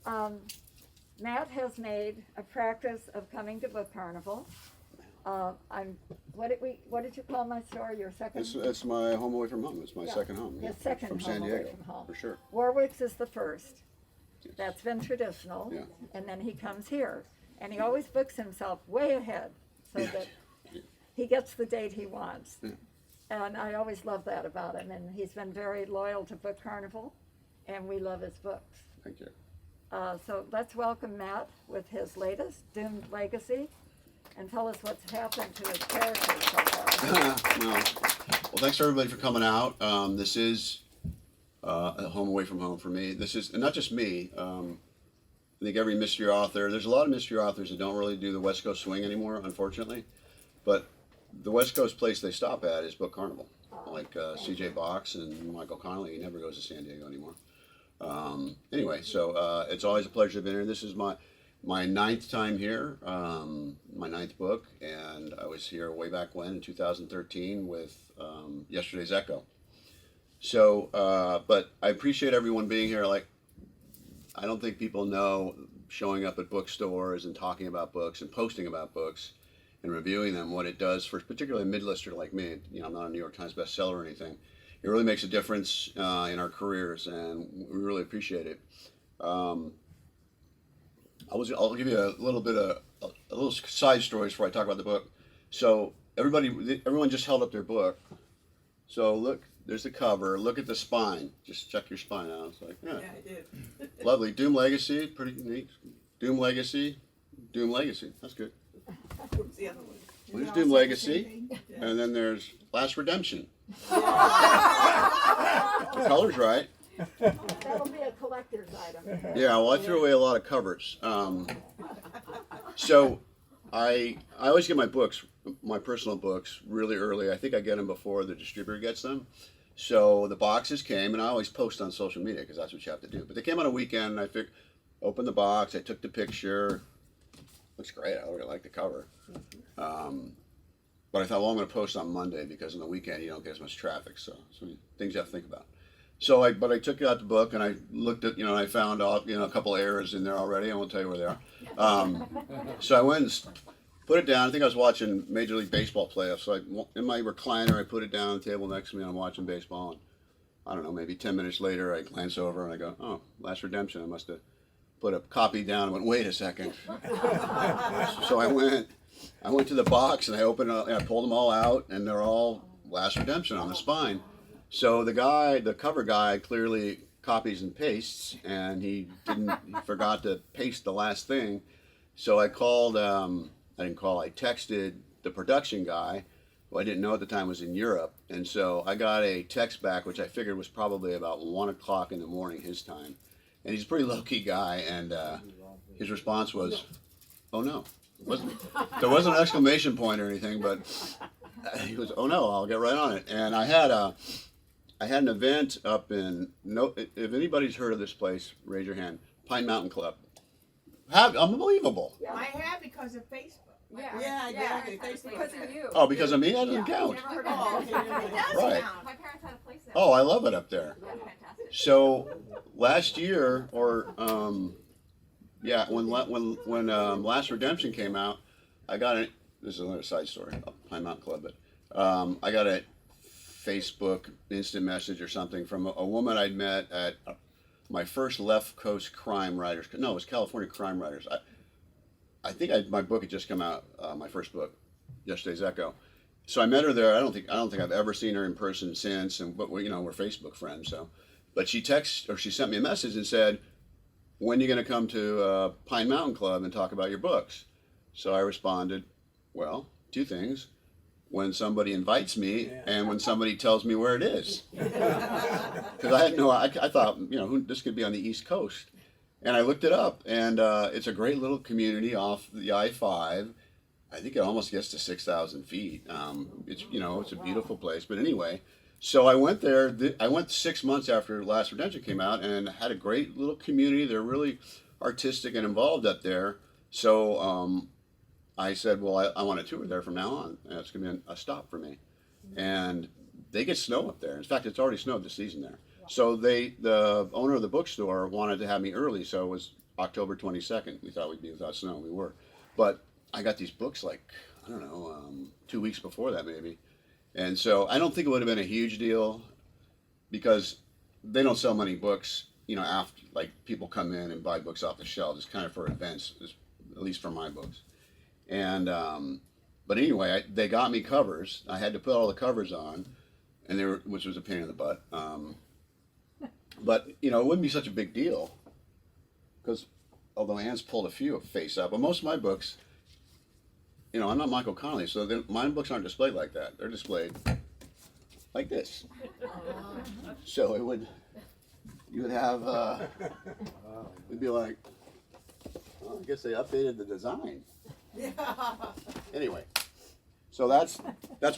Matt has made a practice of coming to Book Carnival. What did you call my store? Your second? It's my home away from home. It's my second home. His second from home San away Diego, from home. for sure. Warwick's is the first. Yes. That's been traditional. Yeah. And then he comes here. And he always books himself way ahead so Yeah. that Yeah. he gets the date he wants. Yeah. And I always love that about him. And he's been very loyal to Book Carnival. And we love his books. Thank you. So let's welcome Matt with his latest, Doomed Legacy, and tell us what's happened to his character so far. well, thanks everybody for coming out. This is a home away from home for me. This is, and not just me. I think every mystery author, there's a lot of mystery authors that don't really do the West Coast swing anymore, unfortunately. But the West Coast place they stop at is Book Carnival. Like C.J. Box and Michael Connelly, he never goes to San Diego anymore. Anyway, so it's always a pleasure to be here. This is my ninth time here, my ninth book, and I was here way back when in 2013 with Yesterday's Echo. So, but I appreciate everyone being here. Like, I don't think people know showing up at bookstores and talking about books and posting about books and reviewing them, what it does for particularly a mid-lister like me. You know, I'm not a New York Times bestseller or anything. It really makes a difference in our careers, and we really appreciate it. I'll give you a little bit of a little side stories before I talk about the book. So everyone just held up their book. So look, there's the cover. Look at the spine. Just check your spine out. It's like, yeah, I did. lovely. Doom Legacy, pretty neat. Doom Legacy, Doom Legacy. That's good. What was the other one? There's Doom Legacy, and then there's Last Redemption. The color's right. That'll be a collector's item. Yeah, well, I threw away a lot of covers. So I always get my books, my personal books, really early. I think I get them before the distributor gets them. So the boxes came, and I always post on social media because that's what you have to do. But they came on a weekend, and I opened the box, I took the picture. Looks great. I really like the cover. But I thought, well, I'm going to post on Monday because on the weekend you don't get as much traffic. So things you have to think about. So I took out the book and I looked at, I found a couple errors in there already. I won't tell you where they are. So I went and put it down. I think I was watching Major League Baseball playoffs. So in my recliner, I put it down on the table next to me and I'm watching baseball. And I don't know, maybe 10 minutes later, I glance over and I go, oh, Last Redemption. I must have put a copy down and went, wait a second. So I went to the box and I opened it, and I pulled them all out, and they're all Last Redemption on the spine. So the cover guy clearly copies and pastes, and he forgot to paste the last thing. So I texted the production guy, who I didn't know at the time was in Europe. And so I got a text back, which I figured was probably about 1 o'clock in the morning his time. And he's a pretty low-key guy, and his response was, oh no. There wasn't an exclamation point or anything, but he was, oh no, I'll get right on it. And I had an event up in, if anybody's heard of this place, raise your hand, Pine Mountain Club. Unbelievable. Yeah. I have because of Facebook. Yeah, exactly. Because of you. Oh, because of me? That doesn't count. Never heard Oh, of okay. it. It does Right. count. My parents had a place there. Oh, I love it up there. Yeah, fantastic. So last year, or when Last Redemption came out, I got it. This is another side story, Pine Mountain Club, but I got a Facebook instant message or something from a woman I'd met at my first Left Coast Crime Writers. No, it was California Crime Writers. I think my book had just come out, my first book, Yesterday's Echo. So I met her there. I don't think I've ever seen her in person since, but we're Facebook friends. So, but she sent me a message and said, when are you going to come to Pine Mountain Club and talk about your books? So I responded, well, two things. When somebody invites me and when somebody tells me where it is. Because I thought, this could be on the East Coast. And I looked it up, and it's a great little community off the I-5. I think it almost gets to 6,000 feet. It's a beautiful place. But anyway, so I went there. I went 6 months after Last Redemption came out and had a great little community. They're really artistic and involved up there. So I said, well, I want to tour there from now on. And it's going to be a stop for me. And they get snow up there. In fact, it's already snowed this season there. So the owner of the bookstore wanted to have me early, so October 22nd. We thought we'd be without snow, and we were. But I got these books like, I don't know, 2 weeks before that maybe. And so I don't think it would have been a huge deal because they don't sell many books, you know, after, like, people come in and buy books off the shelf. It's kind of for events, at least for my books. And, but anyway, they got me covers. I had to put all the covers on, and which was a pain in the butt. But, you know, it wouldn't be such a big deal because although Anne's pulled a few face up, but most of my books, you know, I'm not Michael Connelly, so my books aren't displayed like that. They're displayed like this. So you would have, it'd be like, well, I guess they updated the design. Anyway, so that's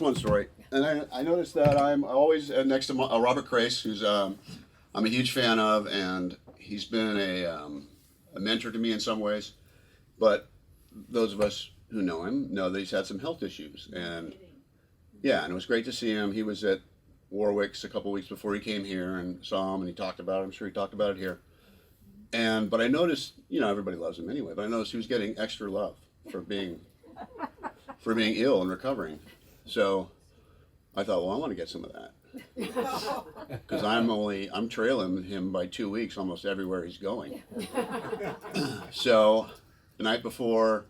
one story. And I noticed that I'm always next to Robert Crace, who's I'm a huge fan of, and he's been a mentor to me in some ways. But those of us who know him know that he's had some health issues, and yeah, and it was great to see him. He was at Warwick's a couple weeks before he came here and saw him, and he talked about it. I'm sure he talked about it here. But I noticed, you know, everybody loves him anyway. But I noticed he was getting extra love for being ill and recovering. So I thought, well, I want to get some of that because I'm trailing him by 2 weeks almost everywhere he's going. So the night before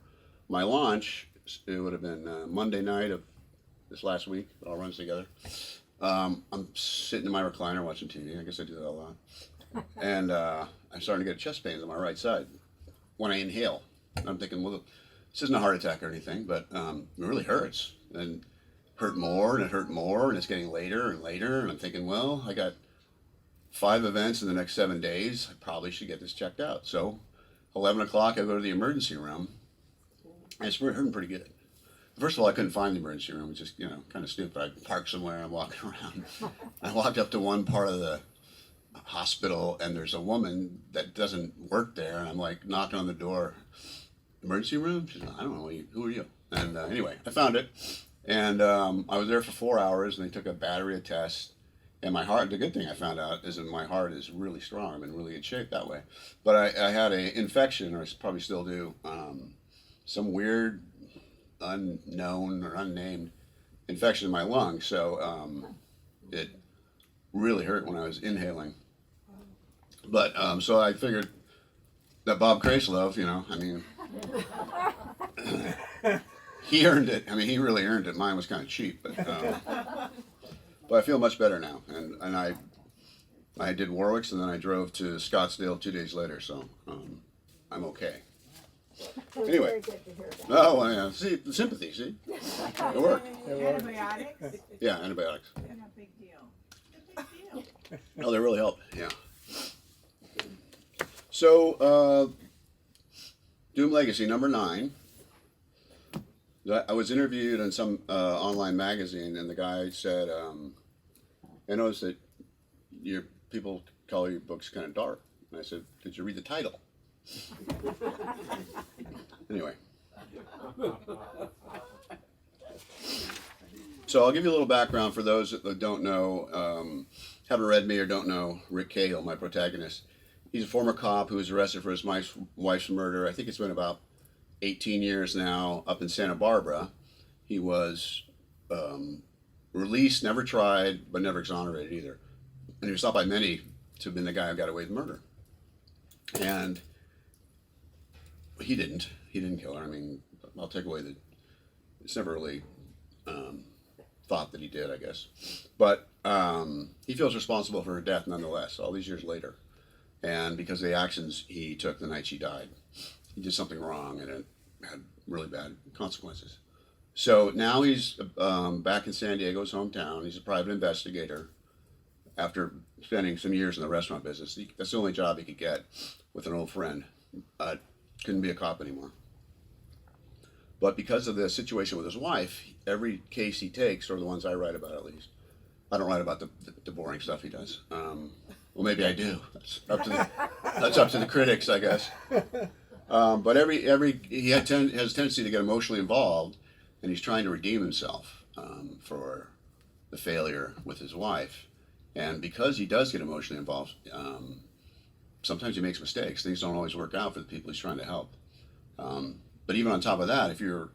my launch, it would have been Monday night of this last week. It all runs together. I'm sitting in my recliner watching TV. I guess I do that a lot. And I'm starting to get chest pains on my right side when I inhale. And I'm thinking, well, this isn't a heart attack or anything, but it really hurts. And hurt more, and it hurt more, and it's getting later and later. And I'm thinking, well, I got 5 events in the next 7 days. I probably should get this checked out. So 11 o'clock, I go to the emergency room. And it's hurting pretty good. First of all, I couldn't find the emergency room. It's just, you know, kind of stupid. I parked somewhere and I'm walking around. I walked up to one part of the hospital and there's a woman that doesn't work there. And I'm like knocking on the door. Emergency room? She's like, I don't know. Who are you? And anyway, I found it. And I was there for 4 hours and they took a battery of tests. And my heart, the good thing I found out is that my heart is really strong. I'm in really good shape that way. But I had an infection, or I probably still do, some weird, unknown or unnamed infection in my lung. So it really hurt when I was inhaling. But so I figured that Bob Kraslov, you know, I mean, he earned it. I mean, he really earned it. Mine was kind of cheap, but I feel much better now. And I did Warwick's, and then I drove to Scottsdale 2 days later. So I'm okay. Anyway, Very good to hear that. oh, well, yeah. See, the sympathy, see? It worked. Antibiotics? Yeah, antibiotics. They're a big deal. They're a big deal. Oh, they really help, yeah. So, Doom Legacy, number 9. I was interviewed in some online magazine, and the guy said, I noticed that your people call your books kind of dark. And I said, did you read the title? Anyway. So I'll give you a little background for those that don't know, haven't read me or don't know Rick Cahill, my protagonist. He's a former cop who was arrested for his wife's murder. I think it's been about 18 years now, up in Santa Barbara. He was released, never tried, but never exonerated either. And he was thought by many to have been the guy who got away with murder. And he didn't kill her. I mean, I'll take away that it's never really thought that he did, I guess. But he feels responsible for her death nonetheless, all these years later. And because of the actions he took the night she died. He did something wrong, and it had really bad consequences. So now he's back in San Diego, his hometown. He's a private investigator after spending some years in the restaurant business. That's the only job he could get with an old friend. Couldn't be a cop anymore. But because of the situation with his wife, every case he takes, or the ones I write about at least, I don't write about the boring stuff he does. Well, maybe I do. That's up to the critics, I guess. But he has a tendency to get emotionally involved, and he's trying to redeem himself for the failure with his wife. And because he does get emotionally involved, sometimes he makes mistakes. Things don't always work out for the people he's trying to help. But even on top of that, if you're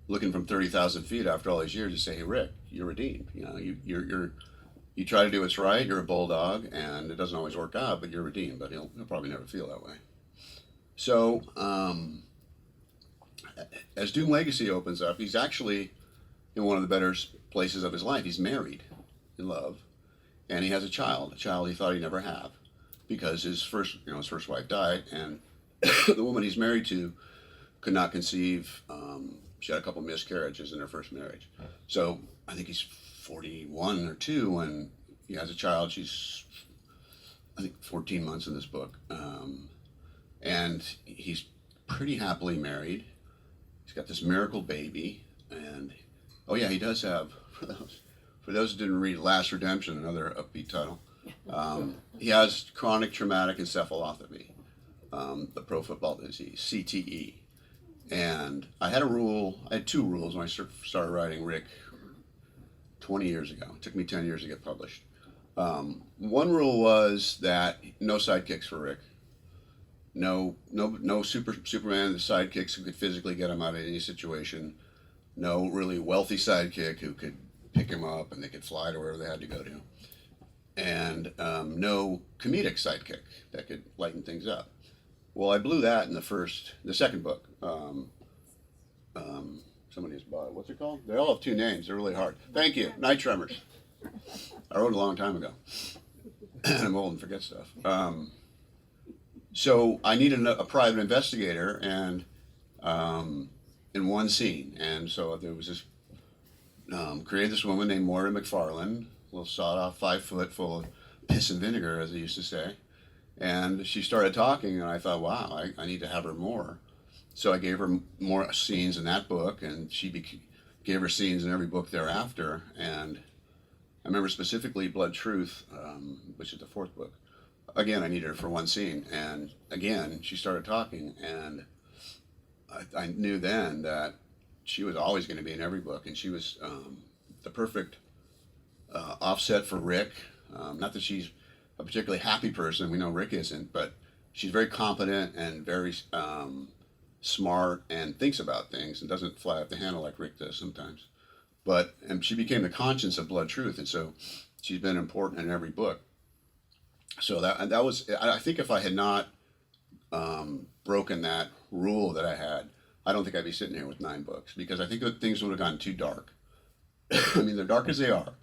looking from 30,000 feet after all these years, you say, "Hey, Rick, you're redeemed. You know, you try to do what's right. You're a bulldog, and it doesn't always work out, but you're redeemed." But he'll probably never feel that way. So, as Doom Legacy opens up, he's actually in one of the better places of his life. He's married, in love, and he has a child he thought he'd never have, because his first wife died, and the woman he's married to could not conceive. She had a couple miscarriages in her first marriage. So I think he's 41 or 2 when he has a child. She's, I think, 14 months in this book. And he's pretty happily married. He's got this miracle baby. And, oh yeah, he does have, for those who didn't read Last Redemption, another upbeat title, he has chronic traumatic encephalopathy, the pro football disease, CTE. And I had 2 rules when I started writing Rick 20 years ago. It took me 10 years to get published. One rule was that no sidekicks for Rick. No Superman sidekicks who could physically get him out of any situation. No really wealthy sidekick who could pick him up and they could fly to wherever they had to go to. And no comedic sidekick that could lighten things up. Well, I blew that in the second book. Somebody has bought it. What's it called? They all have 2 names. They're really hard. Thank you. Night Tremors. I wrote it a long time ago. I'm old and forget stuff. So I needed a private investigator, and in one scene. And so there was this, created this woman named Moira McFarlane, a little sawed-off 5 foot full of piss and vinegar, as they used to say. And she started talking, and I thought, wow, I need to have her more. So I gave her more scenes in that book, and she gave her scenes in every book thereafter. And I remember specifically Blood Truth, which is the 4th book. Again, I needed her for one scene. And again, she started talking, and I knew then that she was always going to be in every book. And she was the perfect offset for Rick. Not that she's a particularly happy person. We know Rick isn't, but she's very competent and very smart and thinks about things and doesn't fly off the handle like Rick does sometimes. And she became the conscience of Blood Truth, and so she's been important in every book. So that was, I think if I had not broken that rule that I had, I don't think I'd be sitting here with 9 books, because I think that things would have gone too dark. I mean, they're dark as they are,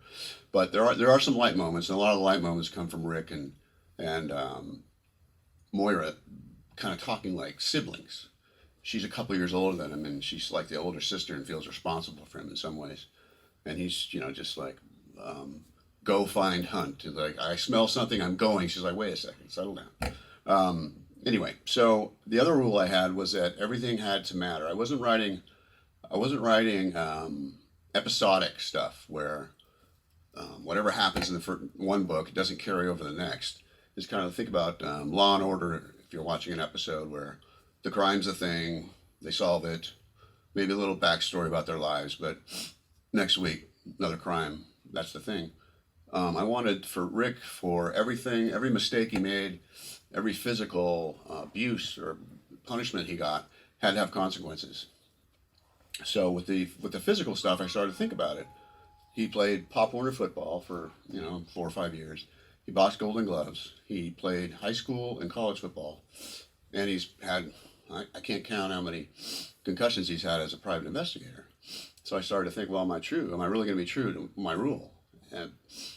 but there are some light moments, and a lot of the light moments come from Rick and Moira kind of talking like siblings. She's a couple years older than him, and she's like the older sister and feels responsible for him in some ways. And he's, just like, go find hunt. Like, I smell something, I'm going. She's like, wait a second, settle down. Anyway, so the other rule I had was that everything had to matter. I wasn't writing episodic stuff where whatever happens in the one book, it doesn't carry over the next. Just kind of think about Law and Order, if you're watching an episode where the crime's a thing, they solve it, maybe a little backstory about their lives, but next week, another crime, that's the thing. I wanted for Rick, for everything, every mistake he made, every physical abuse or punishment he got had to have consequences. So with the physical stuff, I started to think about it. He played Pop Warner football for 4 or 5 years. He boxed Golden Gloves. He played high school and college football, and he's had, I can't count how many concussions he's had as a private investigator. So I started to think, well, am I really going to be true to my rule, and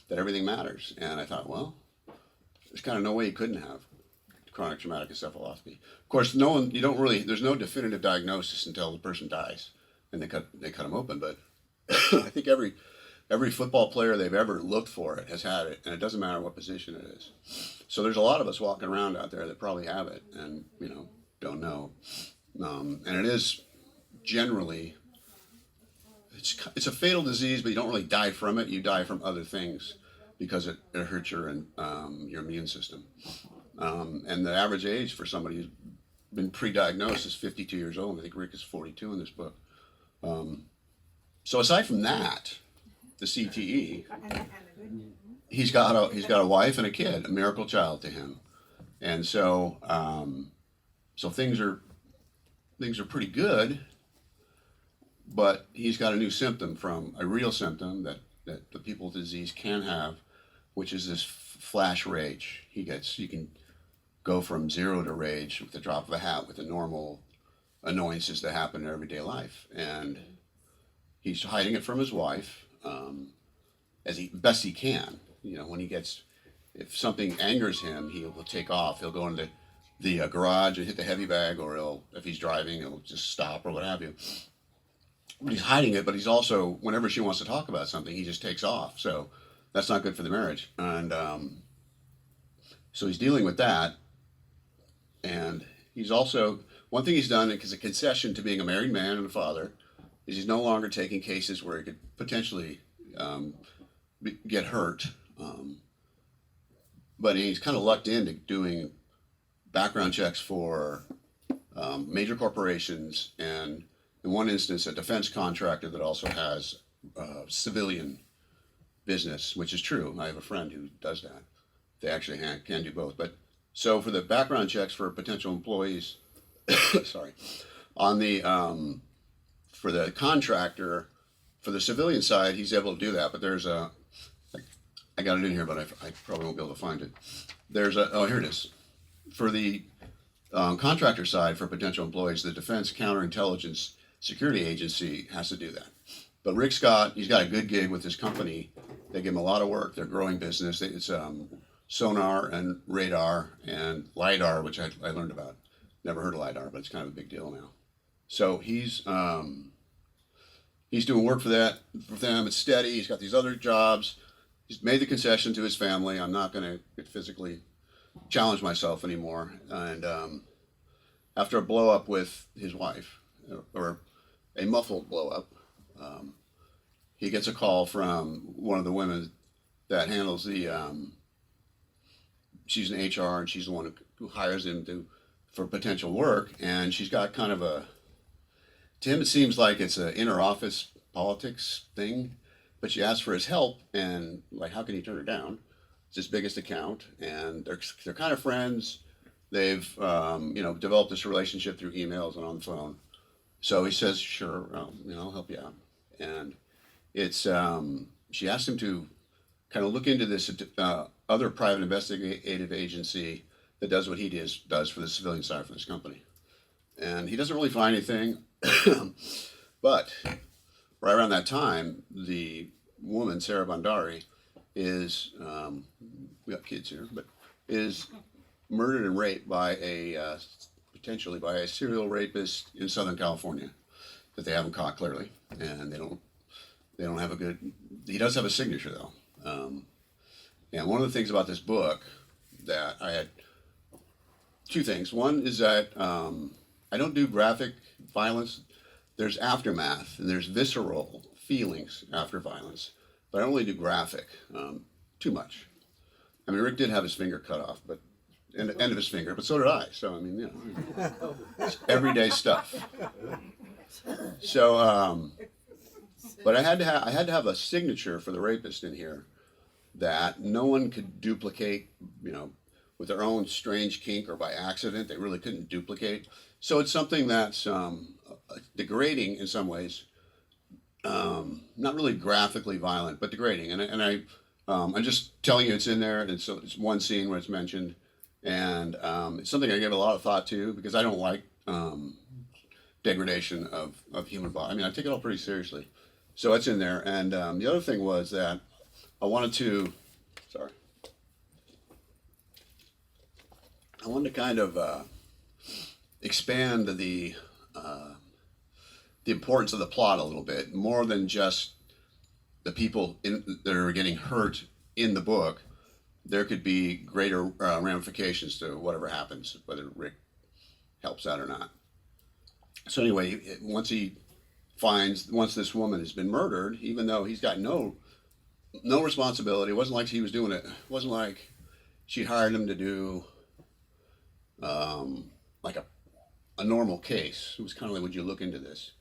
that everything matters? And I thought, well, there's kind of no way he couldn't have chronic traumatic encephalopathy. Of course, there's no definitive diagnosis until the person dies and they cut him open. But I think every football player they've ever looked for it has had it, and it doesn't matter what position it is. So there's a lot of us walking around out there that probably have it and don't know. And it is generally, it's a fatal disease, but you don't really die from it. You die from other things because it hurts your immune system. And the average age for somebody who's been pre-diagnosed is 52 years old. I think Rick is 42 in this book. So aside from that, the CTE, he's got a wife and a kid, a miracle child to him. And so so things are pretty good, but he's got a new symptom, from a real symptom that the people with the disease can have, which is this flash rage. You can go from zero to rage with the drop of a hat with the normal annoyances that happen in everyday life. And he's hiding it from his wife as best he can. You know, when if something angers him, he will take off. He'll go into the garage and hit the heavy bag, or if he's driving, he'll just stop or what have you. But he's hiding it, but he's also, whenever she wants to talk about something, he just takes off. So that's not good for the marriage. And so he's dealing with that. And he's also, one thing he's done, because a concession to being a married man and a father, is he's no longer taking cases where he could potentially get hurt. But he's kind of lucked into doing background checks for major corporations, and in one instance, a defense contractor that also has civilian business, which is true. I have a friend who does that. They actually can do both. But so for the background checks for potential employees, sorry, on the for the contractor, for the civilian side, he's able to do that. But there's I got it in here, but I probably won't be able to find it. Oh, here it is. For the contractor side, for potential employees, the Defense Counterintelligence Security Agency has to do that. But Rick Scott, he's got a good gig with his company. They give him a lot of work. They're growing business. It's sonar and radar and LiDAR, which I learned about. Never heard of LiDAR, but it's kind of a big deal now. So he's doing work for them. It's steady. He's got these other jobs. He's made the concession to his family. I'm not going to physically challenge myself anymore. And after a blow up with his wife, or a muffled blow up, he gets a call from one of the women that handles the. She's in HR, and she's the one who hires him for potential work. And she's got kind of to him it seems like it's an inner office politics thing. But she asked for his help, and like, how can he turn her down? It's his biggest account, and they're kind of friends. They've developed this relationship through emails and on the phone. So he says, "Sure, I'll help you out." And it's she asked him to kind of look into this other private investigative agency that does what he does for the civilian side for this company, and he doesn't really find anything, but. Right around that time, the woman, Sarah Bandari, is, we got kids here, but is murdered and raped by potentially by a serial rapist in Southern California that they haven't caught clearly. And they don't have he does have a signature though. And one of the things about this book that I had, two things. One is that I don't do graphic violence. There's aftermath, and there's visceral feelings after violence, but I only do graphic, too much. I mean, Rick did have his finger cut off, but end of his finger, but so did I. So I mean, it's everyday stuff. So, but I had to have a signature for the rapist in here that no one could duplicate, with their own strange kink or by accident. They really couldn't duplicate. So it's something that's degrading in some ways, not really graphically violent, but degrading. And I'm just telling you it's in there, and so it's one scene where it's mentioned, and it's something I give a lot of thought to because I don't like degradation of human body. I mean, I take it all pretty seriously. So it's in there. And the other thing was that I wanted to kind of expand the importance of the plot a little bit, more than just the people that are getting hurt in the book. There could be greater ramifications to whatever happens, whether Rick helps out or not. So anyway, once this woman has been murdered, even though he's got no responsibility, it wasn't like he was doing it. It wasn't like she hired him to do like a normal case. It was kind of like, would you look into this?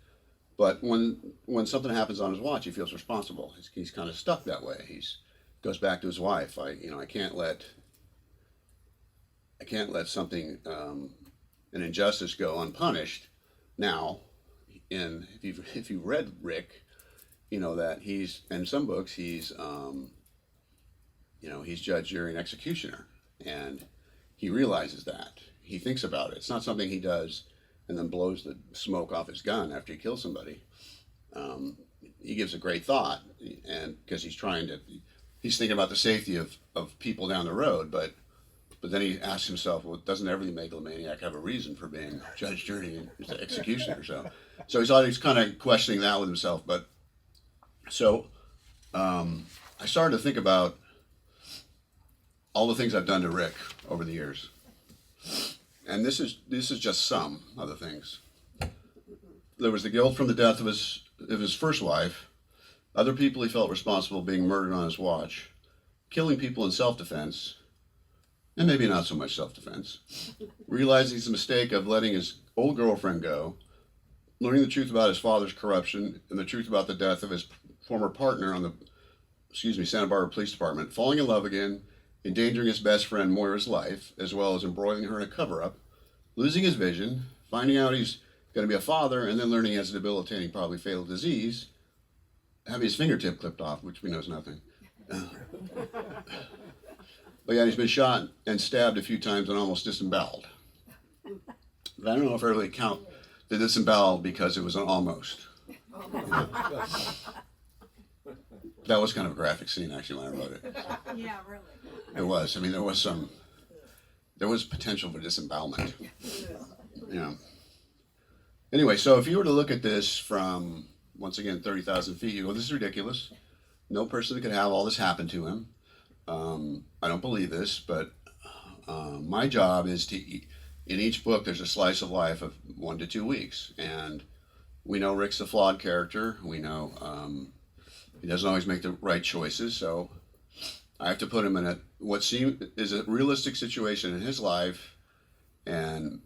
But when something happens on his watch, he feels responsible. He's kind of stuck that way. Goes back to his wife. I can't let can't let something, an injustice go unpunished. Now, if you've read Rick, you know that he's, in some books, he's judge, jury, and executioner, and he realizes that. He thinks about it. It's not something he does and then blows the smoke off his gun after he kills somebody. He gives a great thought, and because he's thinking about the safety of people down the road, but then he asks himself, well, doesn't every megalomaniac have a reason for being judge, jury, and executioner? So he's always kind of questioning that with himself. But so I started to think about all the things I've done to Rick over the years, and this is just some of the things. There was the guilt from the death of his first wife, other people he felt responsible being murdered on his watch, killing people in self-defense, and maybe not so much self-defense, realizing his mistake of letting his old girlfriend go, learning the truth about his father's corruption and the truth about the death of his former partner on the Santa Barbara Police Department, falling in love again, endangering his best friend Moira's life, as well as embroiling her in a cover-up, losing his vision, finding out he's going to be a father, and then learning he has a debilitating, probably fatal disease, having his fingertip clipped off, which we know is nothing. But yeah, he's been shot and stabbed a few times and almost disemboweled. But I don't know if I really count the disemboweled because it was an almost. That was kind of a graphic scene, actually, when I wrote it. Yeah, really. It was. I mean, there was potential for disembowelment. Yeah. Anyway, so if you were to look at this from, once again, 30,000 feet, you go, this is ridiculous. No person could have all this happen to him. I don't believe this, but my job is to, in each book, there's a slice of life of 1 to 2 weeks. And we know Rick's a flawed character. We know he doesn't always make the right choices. So I have to put him in what is a realistic situation in his life and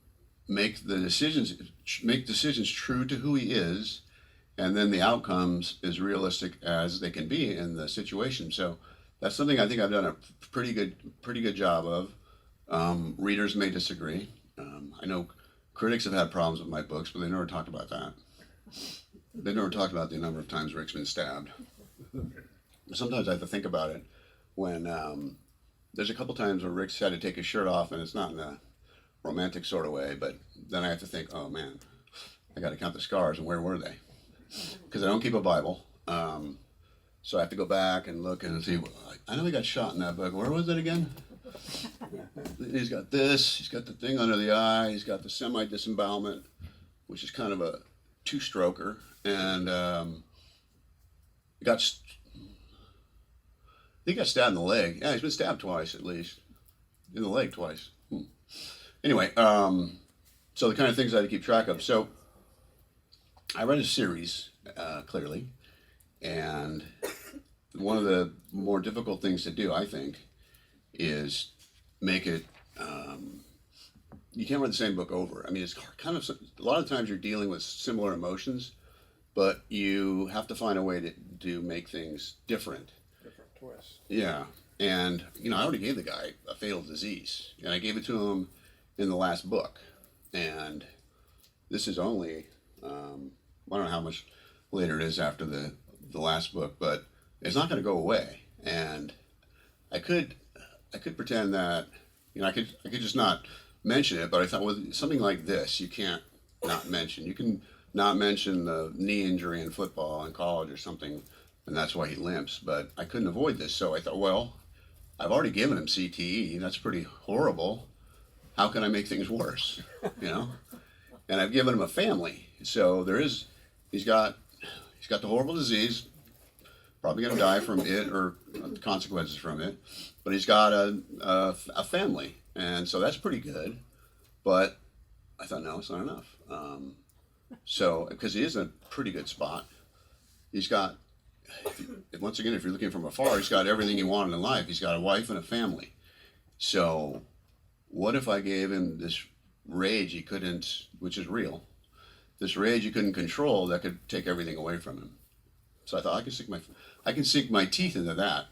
make decisions true to who he is, and then the outcomes as realistic as they can be in the situation. So that's something I think I've done a pretty good job of. Readers may disagree. I know critics have had problems with my books, but they never talked about that. They never talked about the number of times Rick's been stabbed. Sometimes I have to think about it when there's a couple times where Rick's had to take his shirt off, and it's not in a romantic sort of way, but then I have to think, oh man, I got to count the scars, and where were they? Because I don't keep a Bible, so I have to go back and look and see. I know he got shot in that book. Where was it again? He's got this. He's got the thing under the eye. He's got the semi-disembowelment, which is kind of a two-stroker, and I think he got stabbed in the leg. Yeah, he's been stabbed twice at least, in the leg twice. Anyway, so the kind of things I had to keep track of. So I read a series, clearly, and one of the more difficult things to do, I think, is make it, you can't read the same book over. I mean, it's kind of, a lot of times you're dealing with similar emotions, but you have to find a way to make things different. Different twist. Yeah, and, I already gave the guy a fatal disease, and I gave it to him in the last book, and this is only, I don't know how much later it is after the last book, but it's not going to go away, and I could pretend that, I could just not mention it, but I thought with something like this, you can't not mention. You can not mention the knee injury in football in college or something, and that's why he limps, but I couldn't avoid this, so I thought, well, I've already given him CTE, that's pretty horrible. How can I make things worse, And I've given him a family, so he's got the horrible disease, probably going to die from it or consequences from it, but he's got a family, and so that's pretty good. But I thought, no, it's not enough. So because he is in a pretty good spot, he's got, once again, if you're looking from afar, he's got everything he wanted in life. He's got a wife and a family. So what if I gave him this rage he couldn't, which is real, this rage he couldn't control that could take everything away from him? So I thought I can sink my teeth into that.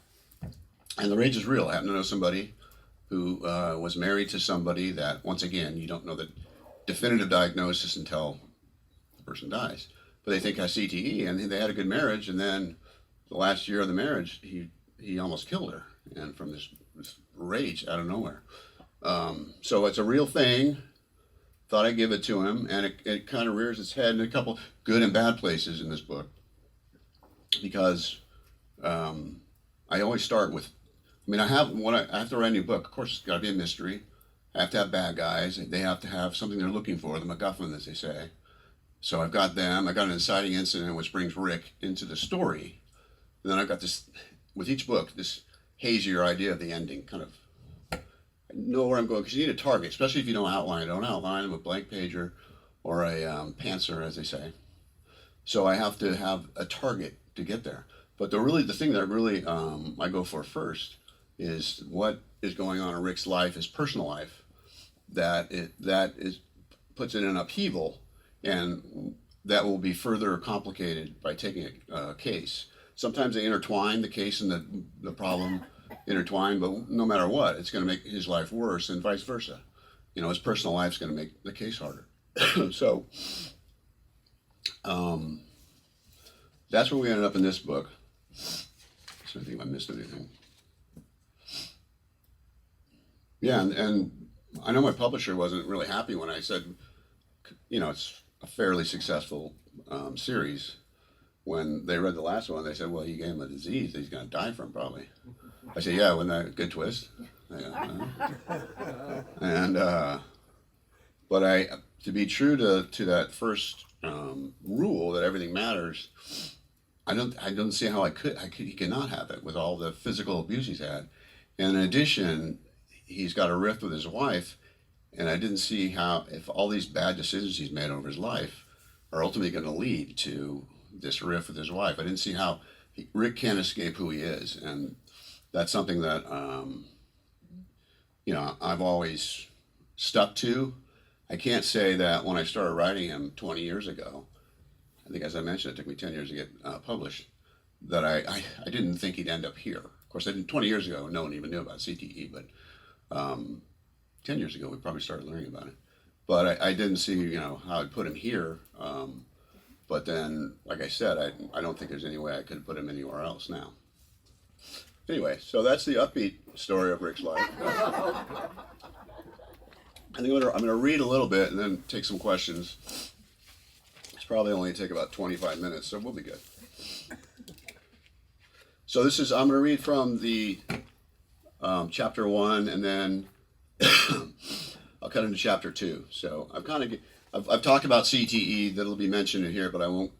And the rage is real. I happen to know somebody who was married to somebody that, once again, you don't know the definitive diagnosis until the person dies. But they think has CTE, and they had a good marriage, and then the last year of the marriage, he almost killed her, and from this rage out of nowhere. So it's a real thing. Thought I'd give it to him, and it kind of rears its head in a couple good and bad places in this book, because I always start with, I have to write a new book. Of course, it's got to be a mystery. I have to have bad guys. They have to have something they're looking for, the MacGuffin, as they say. So I've got them. I got an inciting incident which brings Rick into the story. And then I've got this, with each book, this hazier idea of the ending, kind of know where I'm going, because you need a target, especially if you don't outline it. Don't outline them with a blank pager or a pantser, as they say. So I have to have a target to get there. But the thing that really I go for first is what is going on in Rick's life, his personal life, that puts it in upheaval, and that will be further complicated by taking a case. Sometimes they intertwine, the case and the problem intertwine, but no matter what, it's going to make his life worse, and vice versa. His personal life is going to make the case harder. So that's where we ended up in this book. So I think I missed anything. Yeah, and I know my publisher wasn't really happy when I said, it's a fairly successful series. When they read the last one, they said, well, you gave him a disease that he's going to die from, probably. I said, yeah, wasn't that a good twist? And but to be true to that first rule that everything matters, I don't see how he cannot have it with all the physical abuse he's had. And in addition, he's got a rift with his wife, and I didn't see how, if all these bad decisions he's made over his life are ultimately going to lead to this rift with his wife. I didn't see how Rick can't escape who he is, and that's something that I've always stuck to. I can't say that when I started writing him 20 years ago, I think, as I mentioned, it took me 10 years to get published, that I didn't think he'd end up here. Of course, 20 years ago, no one even knew about CTE, but 10 years ago, we probably started learning about it. But I didn't see, how I'd put him here. But then, like I said, I don't think there's any way I could put him anywhere else now. Anyway, so that's the upbeat story of Rick's life. I think I'm going to read a little bit and then take some questions. It's probably only take about 25 minutes, so we'll be good. So I'm going to read from the chapter 1, and then I'll cut into chapter 2. So I've talked about CTE that'll be mentioned in here, but I won't.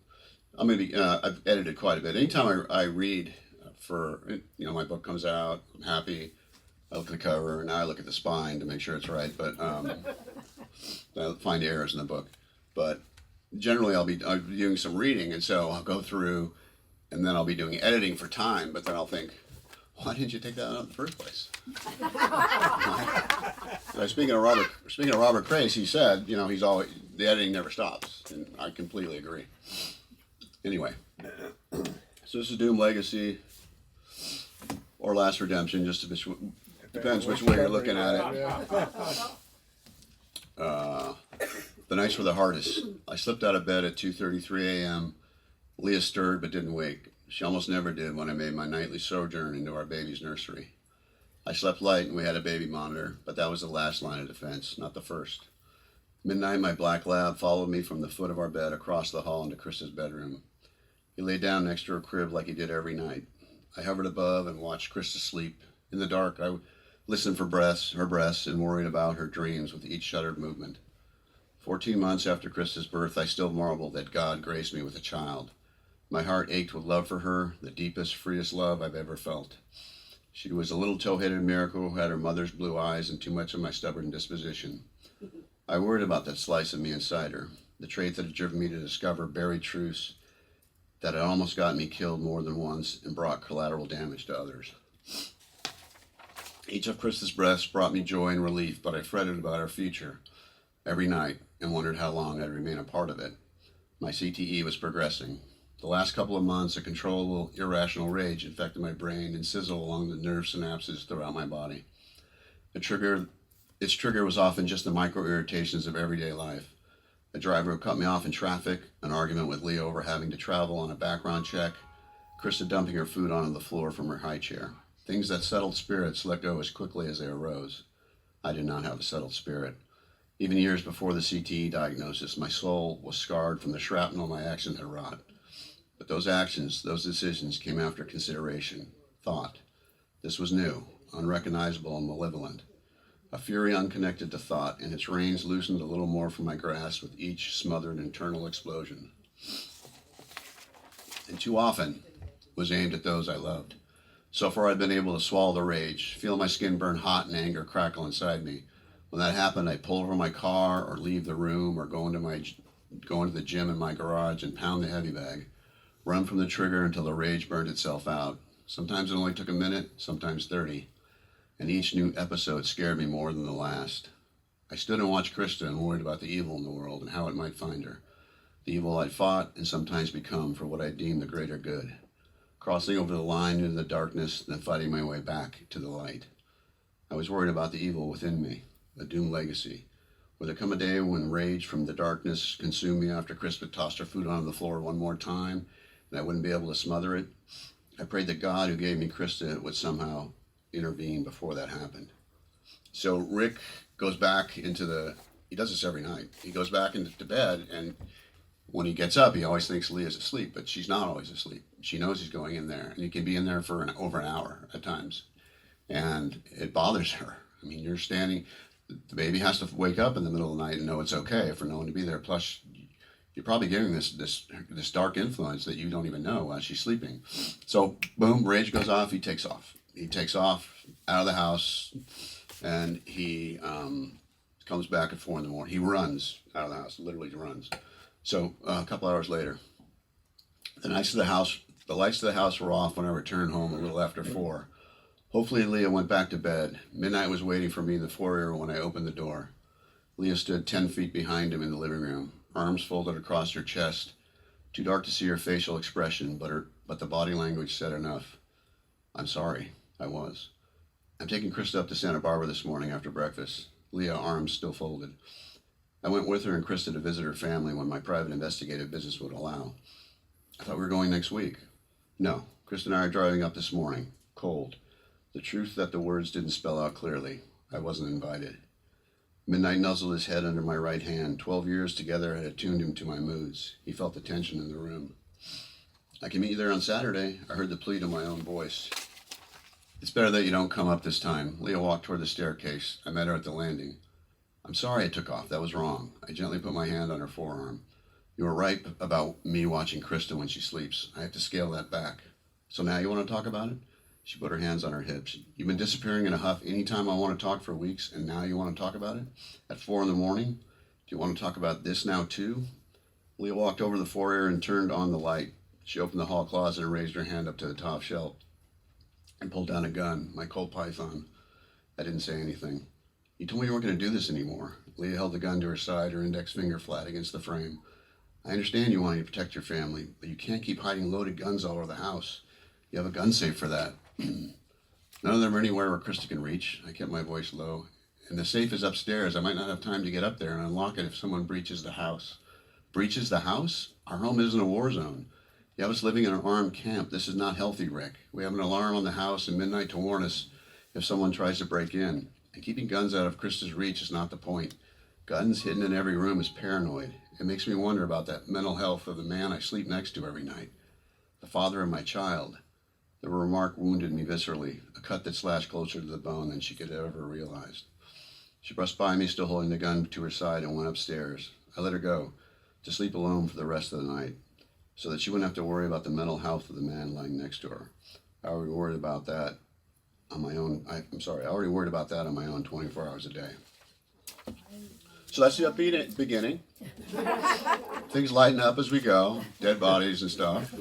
I've edited quite a bit. Anytime I read my book comes out, I'm happy. I look at the cover, and now I look at the spine to make sure it's right. But I'll find errors in the book. But generally, I'll be doing some reading, and so I'll go through, and then I'll be doing editing for time. But then I'll think, why didn't you take that out in the first place? Speaking of Robert Crace, he said, he's always, the editing never stops, and I completely agree. Anyway, so this is Doom Legacy or Last Redemption, just depends which way you're looking at it. The nights were the hardest. I slipped out of bed at 2:33 a.m. Leah stirred but didn't wake. She almost never did when I made my nightly sojourn into our baby's nursery. I slept light and we had a baby monitor, but that was the last line of defense, not the first. Midnight, my black lab followed me from the foot of our bed across the hall into Chris's bedroom. He lay down next to her crib like he did every night. I hovered above and watched Krista sleep. In the dark, I listened for her breaths, and worried about her dreams with each shuddered movement. 14 months after Krista's birth, I still marveled that God graced me with a child. My heart ached with love for her, the deepest, freest love I've ever felt. She was a little tow-headed miracle who had her mother's blue eyes and too much of my stubborn disposition. I worried about that slice of me inside her, the trait that had driven me to discover buried truths that had almost gotten me killed more than once and brought collateral damage to others. Each of Krista's breaths brought me joy and relief, but I fretted about our future every night and wondered how long I'd remain a part of it. My CTE was progressing. The last couple of months, a controllable, irrational rage infected my brain and sizzled along the nerve synapses throughout my body. Its trigger was often just the micro irritations of everyday life. A driver who cut me off in traffic, an argument with Leah over having to travel on a background check, Krista dumping her food onto the floor from her high chair. Things that settled spirits let go as quickly as they arose. I did not have a settled spirit. Even years before the CTE diagnosis, my soul was scarred from the shrapnel my actions had wrought. But those actions, those decisions came after consideration, thought. This was new, unrecognizable and malevolent. A fury unconnected to thought, and its reins loosened a little more from my grasp with each smothered internal explosion. And too often was aimed at those I loved. So far I'd been able to swallow the rage, feel my skin burn hot and anger crackle inside me. When that happened, I'd pull over my car or leave the room or go into the gym in my garage and pound the heavy bag, run from the trigger until the rage burned itself out. Sometimes it only took a minute, sometimes 30. And each new episode scared me more than the last. I stood and watched Krista and worried about the evil in the world and how it might find her. The evil I'd fought and sometimes become for what I deemed the greater good. Crossing over the line into the darkness, then fighting my way back to the light. I was worried about the evil within me, a doomed legacy. Would there come a day when rage from the darkness consumed me after Krista tossed her food onto the floor one more time and I wouldn't be able to smother it? I prayed that God who gave me Krista would somehow intervene before that happened. So Rick goes back he does this every night. He goes back into bed, and when he gets up, he always thinks Leah's asleep, but she's not always asleep. She knows he's going in there, and he can be in there for over an hour at times. And it bothers her. I mean, you're standing, the baby has to wake up in the middle of the night and know it's okay for no one to be there. Plus, you're probably giving this dark influence that you don't even know while she's sleeping. So, boom, rage goes off, he takes off. He takes off out of the house, and he comes back at 4 a.m. He runs out of the house, literally runs. So a couple hours later, the lights of the house were off when I returned home a little after 4. Hopefully Leah went back to bed. Midnight was waiting for me in the foyer when I opened the door. Leah stood 10 feet behind him in the living room, arms folded across her chest. Too dark to see her facial expression, but the body language said enough. I'm sorry, I was. I'm taking Krista up to Santa Barbara this morning after breakfast. Leah, arms still folded. I went with her and Krista to visit her family when my private investigative business would allow. I thought we were going next week. No, Krista and I are driving up this morning, cold. The truth that the words didn't spell out clearly. I wasn't invited. Midnight nuzzled his head under my right hand. 12 years together had attuned him to my moods. He felt the tension in the room. I can meet you there on Saturday. I heard the plead in my own voice. It's better that you don't come up this time. Leah walked toward the staircase. I met her at the landing. I'm sorry I took off. That was wrong. I gently put my hand on her forearm. You were right about me watching Krista when she sleeps. I have to scale that back. So now you want to talk about it? She put her hands on her hips. You've been disappearing in a huff anytime I want to talk for weeks, and now you want to talk about it? At 4 a.m? Do you want to talk about this now too? Leah walked over the foyer and turned on the light. She opened the hall closet and raised her hand up to the top shelf and pulled down a gun, my Colt Python. I didn't say anything. You told me you weren't going to do this anymore. Leah held the gun to her side, her index finger flat against the frame. I understand you want to protect your family, but you can't keep hiding loaded guns all over the house. You have a gun safe for that. None of them are anywhere where Krista can reach. I kept my voice low. And the safe is upstairs. I might not have time to get up there and unlock it if someone breaches the house. Breaches the house? Our home isn't a war zone. You have us living in an armed camp. This is not healthy, Rick. We have an alarm on the house at midnight to warn us if someone tries to break in. And keeping guns out of Krista's reach is not the point. Guns hidden in every room is paranoid. It makes me wonder about that mental health of the man I sleep next to every night. The father of my child. The remark wounded me viscerally, a cut that slashed closer to the bone than she could have ever realized. She brushed by me, still holding the gun to her side, and went upstairs. I let her go, to sleep alone for the rest of the night, so that she wouldn't have to worry about the mental health of the man lying next to her. I already worried about that on my own. I already worried about that on my own 24 hours a day. So that's the upbeat beginning. Things lighten up as we go, dead bodies and stuff.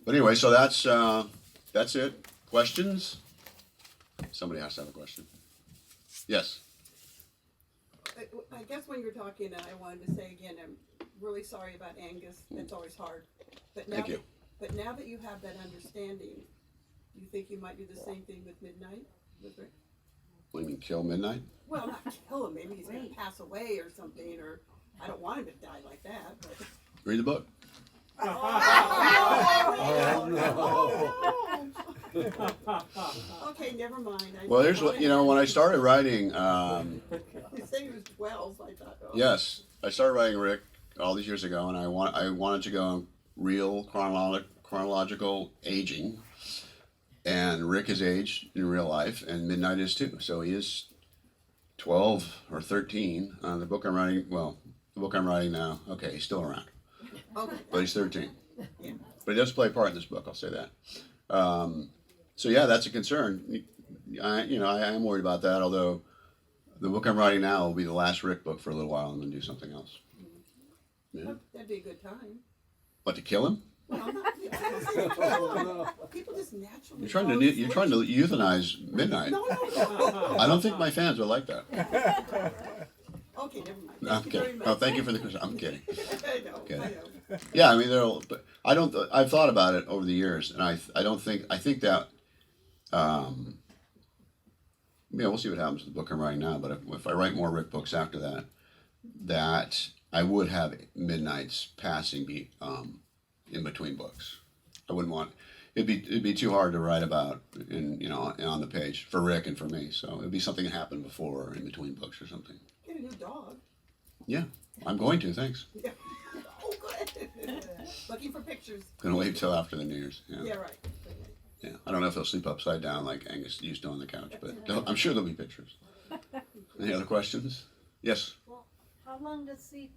But anyway, so that's it. Questions? Somebody has to have a question. Yes. I guess when you're talking, I wanted to say again, I'm really sorry about Angus. It's always hard. But now Thank you. But now that you have that understanding, do you think you might do the same thing with Midnight? With Rick? What do you mean, kill Midnight? Well, not kill him. Maybe he's gonna pass away or something, or I don't want him to die like that. But... Read the book. Okay, never mind. Well, here's what, when I started writing, You say he was 12, so I thought, oh. yes, I started writing Rick all these years ago, and I wanted to go real chronological aging, and Rick is aged in real life, and Midnight is too. So he is 12 or 13. The book I'm writing now. Okay, he's still around, Okay. but he's 13. Yeah. But he does play a part in this book. I'll say that. So yeah, that's a concern. I am worried about that. Although the book I'm writing now will be the last Rick book for a little while. I'm going to do something else. Yeah. That'd be a good time. What, to kill him? Well, people just naturally. You're trying to euthanize Midnight. No. I don't think my fans would like that. Okay, never mind. I'm Thank you very kidding. much. No, thank you for the question. I'm kidding. I know. Okay. I know. Yeah, I mean, I've thought about it over the years, and I think that, we'll see what happens with the book I'm writing now. But if I write more Rick books after that I would have Midnight's passing be in between books. I wouldn't want it'd be too hard to write about on the page for Rick and for me. So it'd be something that happened before or in between books or something. Get a new dog. Yeah, I'm going to. Thanks. Yeah. Oh, good. Looking for pictures. Gonna wait till after the New Year's. Yeah, right. Yeah, I don't know if he'll sleep upside down like Angus used to on the couch, but I'm sure there'll be pictures. Any other questions? Yes. Well, how long does Rick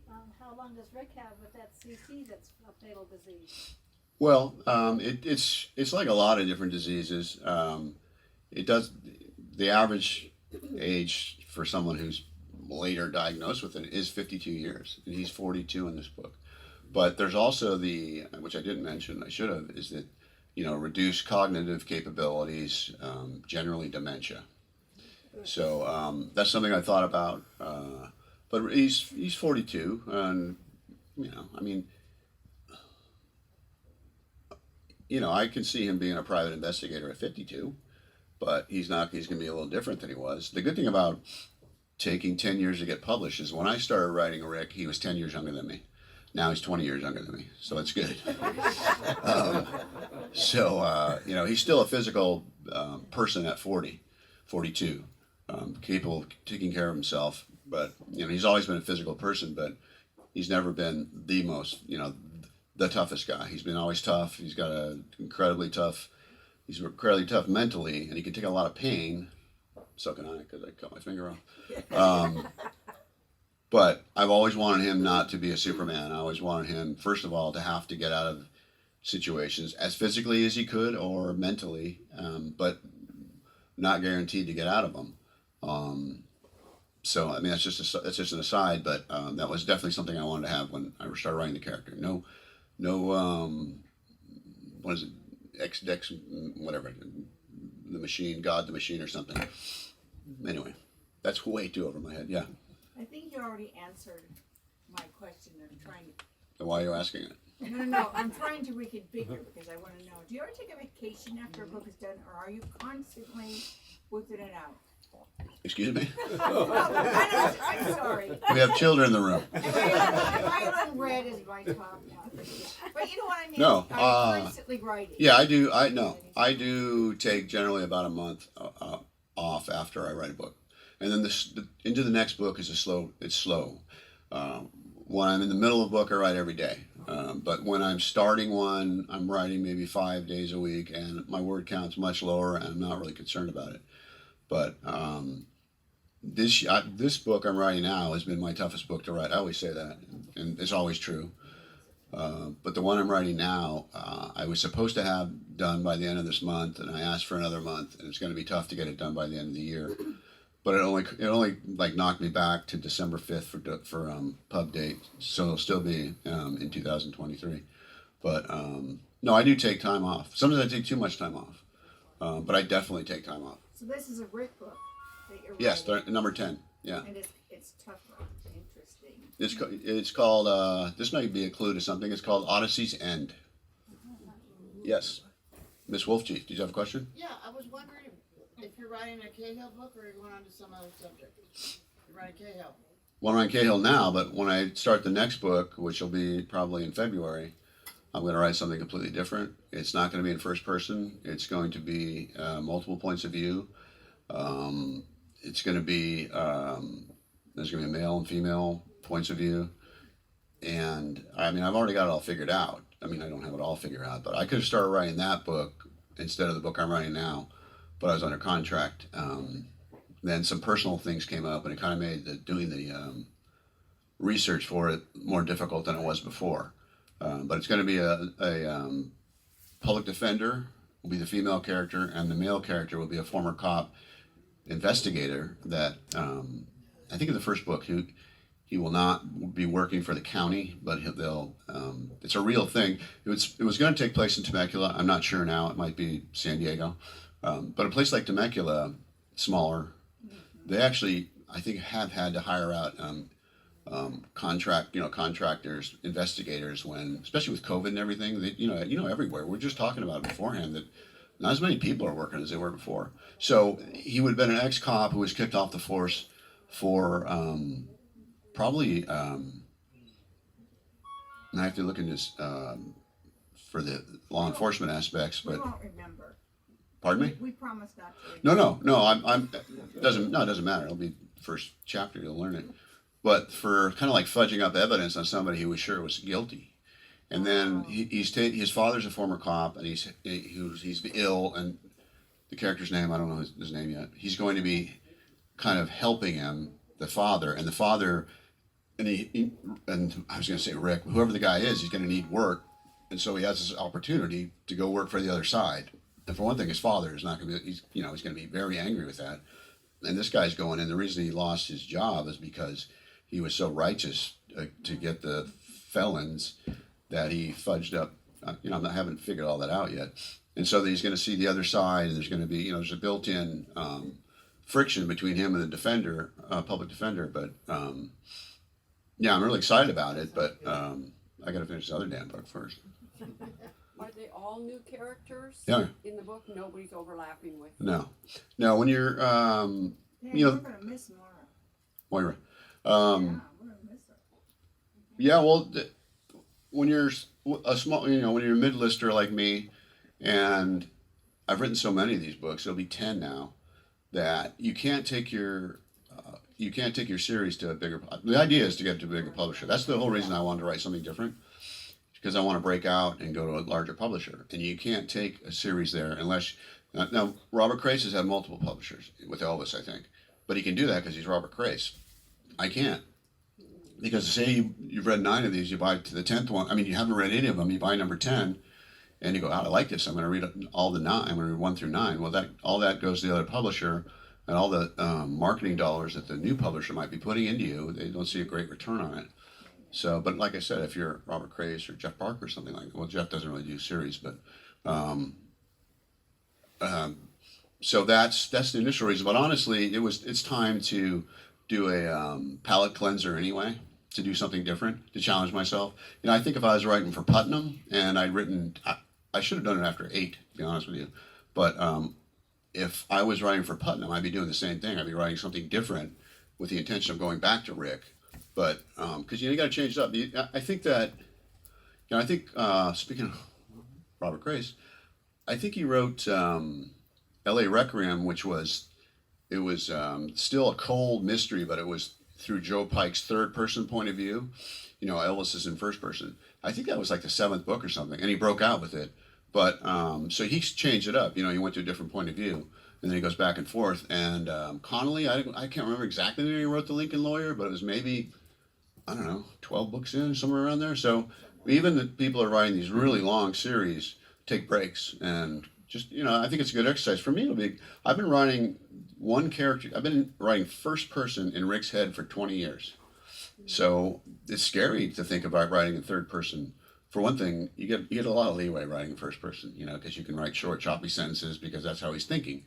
have with that CC that's a fatal disease? Well, it's like a lot of different diseases. The average age for someone who's later diagnosed with it is 52 years, and he's 42 in this book. But there's also which I didn't mention, I should have, is that reduced cognitive capabilities, generally dementia. So that's something I thought about. But he's 42, and I can see him being a private investigator at 52, but he's not. He's going to be a little different than he was. The good thing about taking 10 years to get published is when I started writing Rick, he was 10 years younger than me. Now he's 20 years younger than me, so it's good. He's still a physical person at 42, capable of taking care of himself. But he's always been a physical person, but he's never been the most, the toughest guy. He's been always tough. He's incredibly tough mentally, and he can take a lot of pain. So can I, because I cut my finger off. But I've always wanted him not to be a Superman. I always wanted him, first of all, to have to get out of situations as physically as he could or mentally, but not guaranteed to get out of them. That's just an aside, but that was definitely something I wanted to have when I started writing the character. No, what is it? X-Dex, whatever, the machine, God the machine or something. Anyway, that's way too over my head. Yeah. I think you already answered my question. I'm trying to. Then why are you asking it? No. I'm trying to reconfigure because I want to know. Do you ever take a vacation after a book is done, or are you constantly whipping it out? Excuse me? I'm sorry. We have children in the room. Violent red is my top now. But you know what I mean? No, I'm constantly writing. Yeah, I do. I do take generally about a month off after I write a book, and then into the next book is slow. When I'm in the middle of a book, I write every day. But when I'm starting one, I'm writing maybe 5 days a week, and my word count's much lower, and I'm not really concerned about it. But this book I'm writing now has been my toughest book to write. I always say that, and it's always true. But the one I'm writing now, I was supposed to have done by the end of this month, and I asked for another month, and it's going to be tough to get it done by the end of the year. But it only like knocked me back to December 5th for pub date, so it'll still be in 2023. But no, I do take time off. Sometimes I take too much time off, but I definitely take time off. So this is a Rick book that you're Yes, writing. number 10. Yeah. And it's tougher. Interesting. It's called. This might be a clue to something. It's called Odyssey's End. Yes, Miss Wolfchief, did you have a question? Yeah, I was wondering if you're writing a Cahill book or you're going on to some other subject? You're writing Cahill. Well, I'm on Cahill now, but when I start the next book, which will be probably in February, I'm going to write something completely different. It's not going to be in first person. It's going to be multiple points of view. It's going to be there's going to be male and female points of view, and I mean I've already got it all figured out. I mean I don't have it all figured out, but I could have started writing that book instead of the book I'm writing now, but I was under contract. Then some personal things came up, and it kind of made doing the research for it more difficult than it was before. But it's going to be a public defender will be the female character, and the male character will be a former cop investigator that I think in the first book he will not be working for the county, but they'll it's a real thing. It was going to take place in Temecula. I'm not sure now. It might be San Diego, but a place like Temecula, smaller, they actually I think have had to hire out contractors, investigators when, especially with COVID and everything, everywhere. We're just talking about it beforehand that not as many people are working as they were before. So he would have been an ex-cop who was kicked off the force for probably, and I have to look into this for the law enforcement aspects, We but won't remember. pardon me? We promise not to remember. No. It doesn't matter. It'll be the first chapter. You'll learn it. But for kind of like fudging up evidence on somebody he was sure was guilty, and then his father's a former cop, and he's ill, and the character's name I don't know his name yet. He's going to be kind of helping him, the father, and and I was going to say Rick, whoever the guy is, he's going to need work, and so he has this opportunity to go work for the other side. And for one thing, his father is not going to be. He's going to be very angry with that. And this guy's going in. The reason he lost his job is because he was so righteous to get the felons that he fudged up. I haven't figured all that out yet. And so he's going to see the other side, and there's going to be, there's a built-in friction between him and the defender, public defender. But I'm really excited about it. But I got to finish this other damn book first. Are they all new characters? Yeah. In the book, nobody's overlapping with. No. When you're, Dang, we're gonna miss Laura. Moira. Yeah, we're gonna miss her. Yeah, well, when you're a small, when you're a mid-lister like me, and I've written so many of these books, it'll be 10 now, that you can't take your series to a bigger. The idea is to get to a bigger publisher. That's the whole reason I wanted to write something different, because I want to break out and go to a larger publisher. And you can't take a series there unless. Now Robert Crace has had multiple publishers with Elvis, I think, but he can do that because he's Robert Crace. I can't. Because say you've read 9 of these, you buy to the 10th one. I mean, you haven't read any of them. You buy number 10, and you go, "Oh, I like this. I'm going to read all the 9. I'm going to read 1 through 9." Well, all that goes to the other publisher, and all the marketing dollars that the new publisher might be putting into you, they don't see a great return on it. So, but like I said, if you're Robert Crace or Jeff Parker or something like that, well, Jeff doesn't really do series, but so that's the initial reason. But honestly, it's time to do a palate cleanser anyway, to do something different, to challenge myself. I think if I was writing for Putnam and I'd written, I should have done it after 8, to be honest with you. But if I was writing for Putnam, I'd be doing the same thing. I'd be writing something different with the intention of going back to Rick. But because you got to change it up. I think that, speaking of Robert Crace, I think he wrote L.A. Requiem, which was still a cold mystery, but it was through Joe Pike's third-person point of view. Elvis is in first person. I think that was like the 7th book or something, and he broke out with it. But so he's changed it up. He went to a different point of view, and then he goes back and forth. And Connolly, I can't remember exactly when he wrote The Lincoln Lawyer, but it was maybe, I don't know, 12 books in, somewhere around there. So even the people who are writing these really long series take breaks, and just, I think it's a good exercise. For me, I've been writing one character. I've been writing first person in Rick's head for 20 years. So it's scary to think about writing in third person. For one thing, you get a lot of leeway writing in first person, because you can write short, choppy sentences because that's how he's thinking.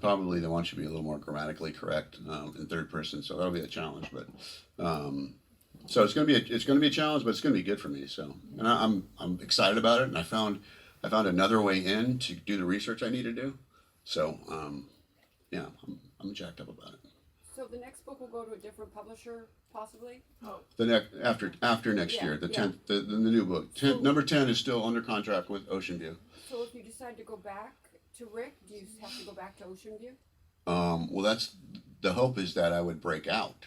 Probably they want you to be a little more grammatically correct in third person, so that'll be a challenge. But so it's gonna be a challenge, but it's gonna be good for me. So, and I'm excited about it, and I found another way in to do the research I need to do. So yeah, I'm jacked up about it. So the next book will go to a different publisher, possibly? The next after next Yeah, year, the yeah. 10th, the new book. Number 10 is still under contract with Ocean View. So if you decide to go back to Rick, do you have to go back to Ocean View? Well, that's the hope is that I would break out,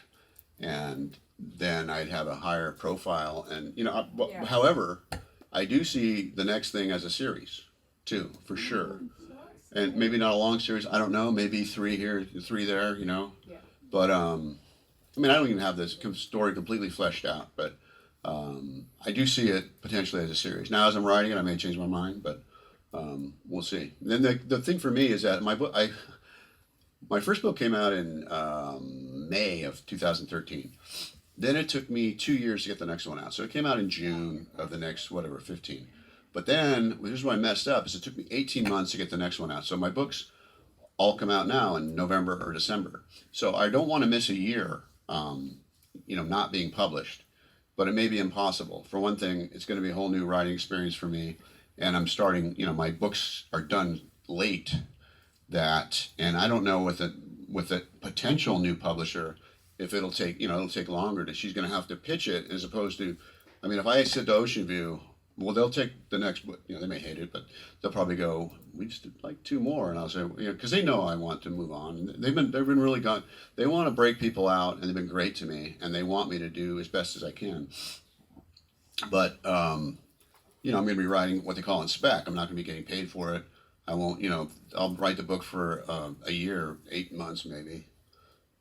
and then I'd have a higher profile. And Yeah. however, I do see the next thing as a series too, for sure. And maybe not a long series. I don't know. Maybe 3 here, 3 there. Yeah. But I mean, I don't even have this story completely fleshed out. But I do see it potentially as a series. Now, as I'm writing it, I may change my mind, but we'll see. Then the thing for me is that my first book came out in May of 2013. Then it took me 2 years to get the next one out. So it came out in June of the next, 15. But then, here's where I messed up, is it took me 18 months to get the next one out. So my books all come out now in November or December. So I don't want to miss a year, not being published. But it may be impossible. For one thing, it's going to be a whole new writing experience for me. And I'm starting, my books are done late. And I don't know with a potential new publisher if it'll take longer. She's going to have to pitch it as opposed to, I mean, if I sit to Ocean View, well, they'll take the next book. They may hate it, but they'll probably go, we just did like 2 more, and I'll say, because they know I want to move on. And they've been really good. They want to break people out, and they've been great to me, and they want me to do as best as I can. But I'm going to be writing what they call in spec. I'm not going to be getting paid for it. I won't, I'll write the book for a year, 8 months maybe,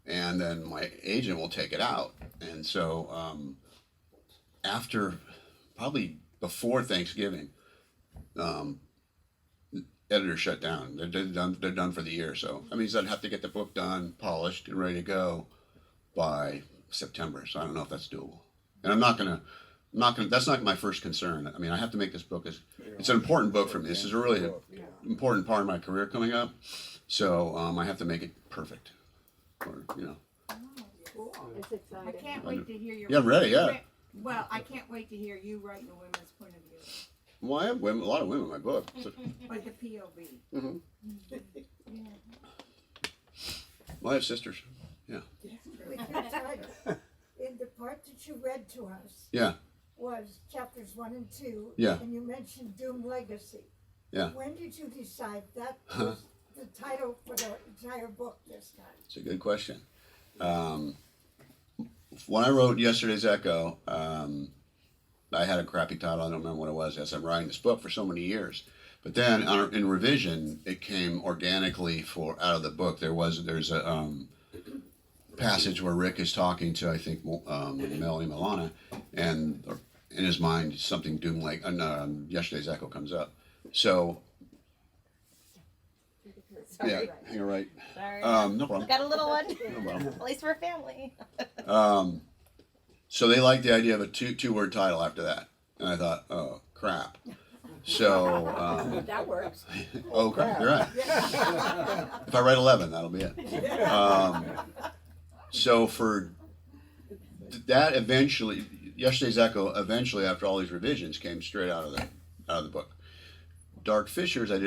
and then my agent will take it out. And so after, probably before Thanksgiving, editors shut down. They're done for the year. So that means I'd have to get the book done, polished, and ready to go by September. So I don't know if that's doable. And I'm not gonna. That's not my first concern. I mean, I have to make this book it's an important book for me. This is a really important part of my career coming up. So I have to make it perfect. Or Cool. It's I exciting. can't wait to hear your. Yeah, I'm ready, yeah. Well, I can't wait to hear you write the women's point of view, Well, I have a lot of women in my book. So, like the POV. mhm. Well, I have sisters. With your title, in the part that you read to us Yeah. was chapters 1 and 2. Yeah. And you mentioned Doom Legacy. Yeah. When did you decide that was the title for the entire book this time? It's a good question. When I wrote Yesterday's Echo, I had a crappy title. I don't remember what it was. As I'm writing this book for so many years, but then in revision, it came organically out of the book. There's a passage where Rick is talking to, I think, Melanie Milana, and in his mind something doom like Yesterday's Echo comes up. So Sorry. yeah, you're right. Sorry. No problem. Got a little one. No problem. At least we're a family. So they liked the idea of a two-word title after that, and I thought, oh crap. So That works. oh crap, you're right. If I write 11, that'll be it. So for that, eventually, Yesterday's Echo, eventually after all these revisions, came straight out of the book. Dark Fishers, I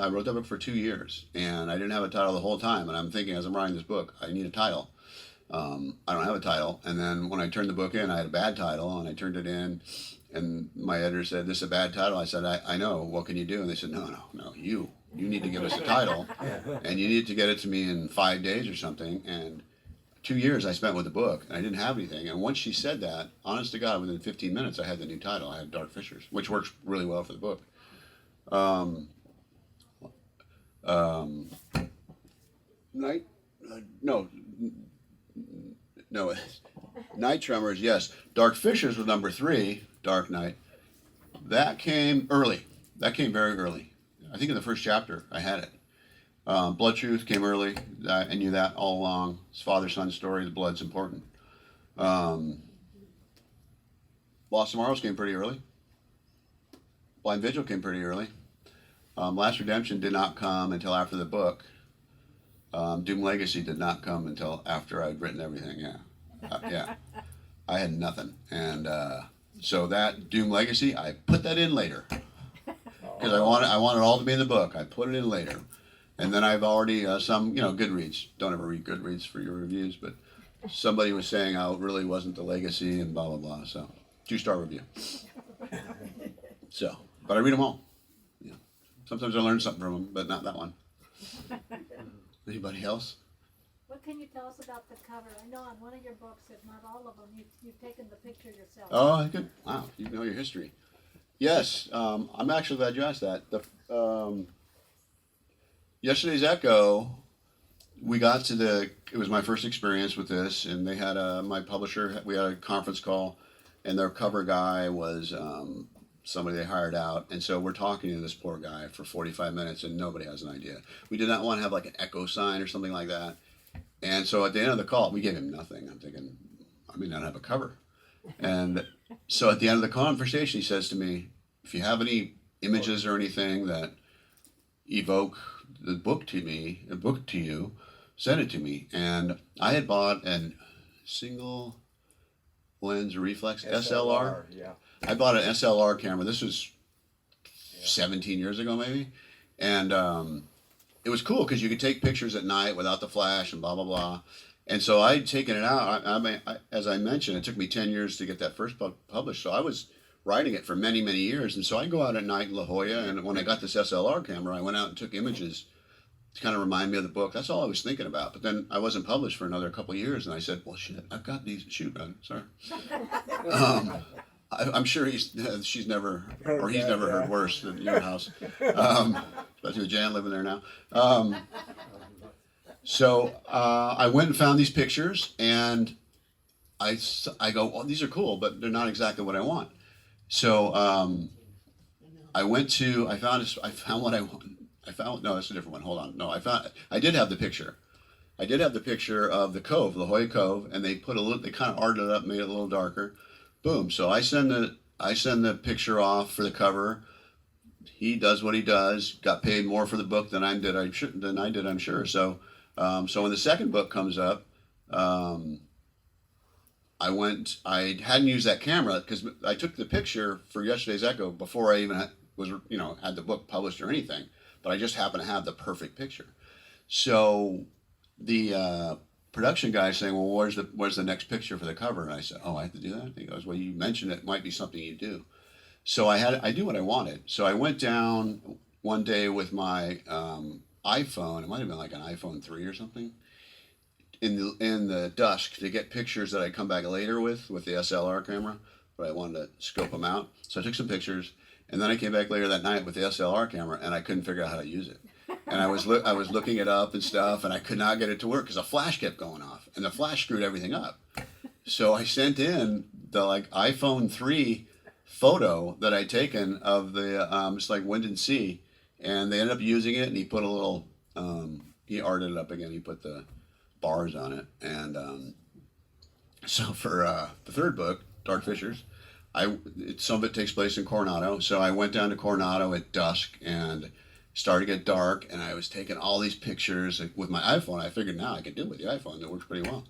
wrote that book for 2 years, and I didn't have a title the whole time. And I'm thinking, as I'm writing this book, I need a title. I don't have a title. And then when I turned the book in, I had a bad title, and I turned it in, and my editor said, "This is a bad title." I said, I know. What can you do? And they said, no, you need to give us a title, and you need to get it to me in 5 days or something. And 2 years I spent with the book, and I didn't have anything. And once she said that, honest to God, within 15 minutes, I had the new title. I had Dark Fishers, which works really well for the book. Night Tremors, yes. Dark Fishers was number 3, Dark Night. That came early. That came very early. I think in the first chapter I had it. Blood Truth came early. I knew that all along. It's father-son story. The blood's important. Lost Tomorrows came pretty early. Blind Vigil came pretty early. Last Redemption did not come until after the book. Doom Legacy did not come until after I'd written everything. Yeah, I had nothing, and so that Doom Legacy, I put that in later because I wanted all to be in the book. I put it in later, And then I've already some, Goodreads. Don't ever read Goodreads for your reviews, but somebody was saying how it really wasn't the legacy and blah blah blah. So 2-star review. So, but I read them all. Yeah. Sometimes I learn something from them, but not that one. Anybody else? What can you tell us about the cover? I know on one of your books, if not all of them, you've taken the picture yourself. Oh, good. Wow, you know your history. Yes, I'm actually glad you asked that. Yesterday's Echo, we got to it was my first experience with this, and they had my publisher, we had a conference call, and their cover guy was somebody they hired out, and so we're talking to this poor guy for 45 minutes, and nobody has an idea. We did not want to have like an echo sign or something like that, and so at the end of the call, we gave him nothing. I'm thinking, I may not have a cover. And so at the end of the conversation, he says to me, if you have any images or anything that evoke the book to you, send it to me. And I had bought a single lens reflex SLR. Yeah. I bought an SLR camera. This was 17 years ago, maybe. And it was cool because you could take pictures at night without the flash and blah, blah, blah. And so I'd taken it out. As I mentioned, it took me 10 years to get that first book published. So I was writing it for many, many years. And so I go out at night in La Jolla. And when I got this SLR camera, I went out and took images to kind of remind me of the book. That's all I was thinking about. But then I wasn't published for another couple of years. And I said, well, shit, I've got these. Shoot, sorry. I'm sure she's never, or he's never heard worse than your house. Especially with Jan living there now. So I went and found these pictures, and I go, oh, these are cool, but they're not exactly what I want. So I found what I want. No, that's a different one. Hold on. No, I did have the picture. I did have the picture of the cove, La Jolla Cove, and they they kind of arted it up, made it a little darker. Boom. So I send the picture off for the cover. He does what he does. Got paid more for the book than I did. I'm sure. So when the second book comes up, I hadn't used that camera because I took the picture for Yesterday's Echo before I even had the book published or anything. But I just happened to have the perfect picture. So the production guy saying, well, where's the next picture for the cover? And I said, oh, I have to do that? And he goes, well, you mentioned it might be something you do. So I do what I wanted. So I went down one day with my iPhone. It might have been like an iPhone 3 or something. In the dusk to get pictures that I come back later with the SLR camera, but I wanted to scope them out. So I took some pictures, and then I came back later that night with the SLR camera, and I couldn't figure out how to use it. And I was looking it up and stuff, and I could not get it to work because the flash kept going off, and the flash screwed everything up. So I sent in the iPhone 3 photo that I'd taken of the just like wind and sea, and they ended up using it, and he put a little he arted it up again. He put the bars on it, and so for the third book, Dark Fishers, some of it takes place in Coronado. So I went down to Coronado at dusk and started to get dark, and I was taking all these pictures with my iPhone. I figured now I could do it with the iPhone. That works pretty well.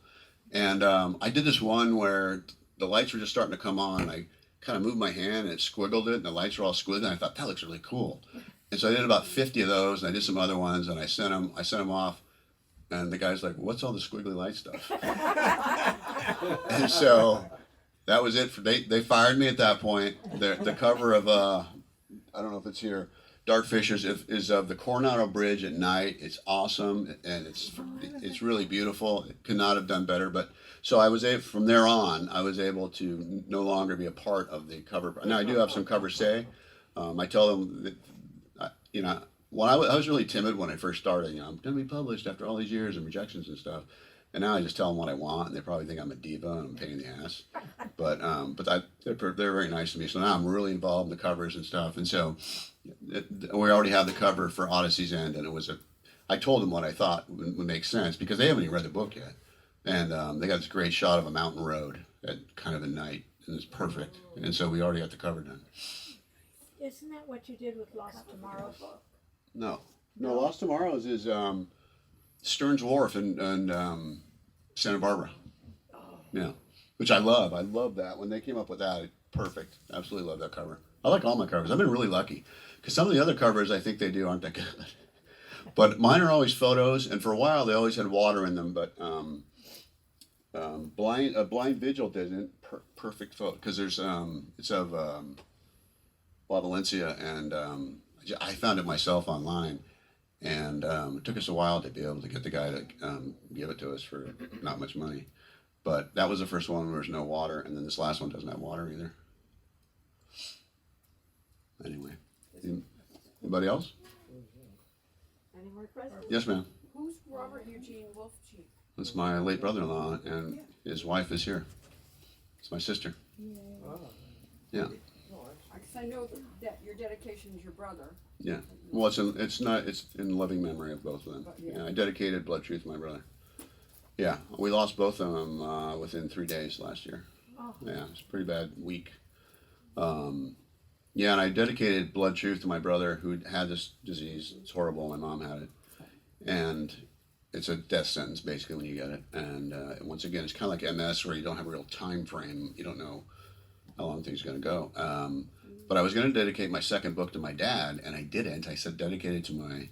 And I did this one where the lights were just starting to come on, and I kind of moved my hand and it squiggled it, and the lights were all squiggly, and I thought that looks really cool. And so I did about 50 of those, and I did some other ones, and I sent them off. And the guy's like, what's all the squiggly light stuff? And so that was it. They fired me at that point. The cover of, I don't know if it's here, Dark Fishers is of the Coronado Bridge at night. It's awesome, and it's really beautiful. It could not have done better. But so I was from there on, I was able to no longer be a part of the cover. Now I do have some covers say. I tell them that, when I was really timid when I first started. I'm going to be published after all these years and rejections and stuff. And now I just tell them what I want, and they probably think I'm a diva and I'm a pain in the ass. But they're very nice to me. So now I'm really involved in the covers and stuff. And so we already have the cover for Odyssey's End, and I told them what I thought would make sense because they haven't even read the book yet. And they got this great shot of a mountain road at kind of at night, and it's perfect. And so we already got the cover done. Isn't that what you did with Lost Tomorrow? No, Lost Tomorrows is Stearns Wharf and Santa Barbara. Yeah, which I love. I love that when they came up with that. Perfect. Absolutely love that cover. I like all my covers. I've been really lucky because some of the other covers I think they do aren't that good. But mine are always photos, and for a while they always had water in them. But blind vigil didn't perfect photo because there's it's of La Valencia, and I found it myself online, and it took us a while to be able to get the guy to give it to us for not much money. But that was the first one where there's no water, and then this last one doesn't have water either. Anyway, anybody else? Any more questions? Yes, ma'am. Who's Robert Eugene Wolf Chief? That's my late brother-in-law, and his wife is here. It's my sister. Yeah. Because I know that your dedication is your brother. Yeah. Well, it's in loving memory of both of them. Yeah, I dedicated Blood Truth to my brother. Yeah, we lost both of them within 3 days last year. Yeah, it's a pretty bad week. Yeah, and I dedicated Blood Truth to my brother who had this disease. It's horrible. My mom had it, and it's a death sentence basically when you get it. And once again, it's kind of like MS where you don't have a real time frame. You don't know how long things are going to go. But I was going to dedicate my second book to my dad, and I didn't. I said dedicated to my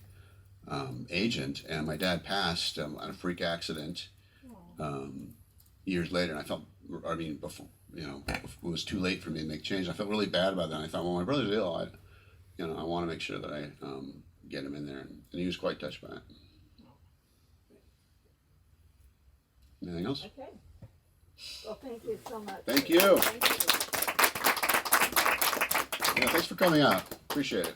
agent, and my dad passed on a freak accident years later. And I felt, before, it was too late for me to make change. I felt really bad about that. And I thought, well, my brother's ill. I want to make sure that I get him in there, and he was quite touched by it. Anything else? Okay. Well, thank you so much. Thank you. Yeah, thanks for coming out. Appreciate it.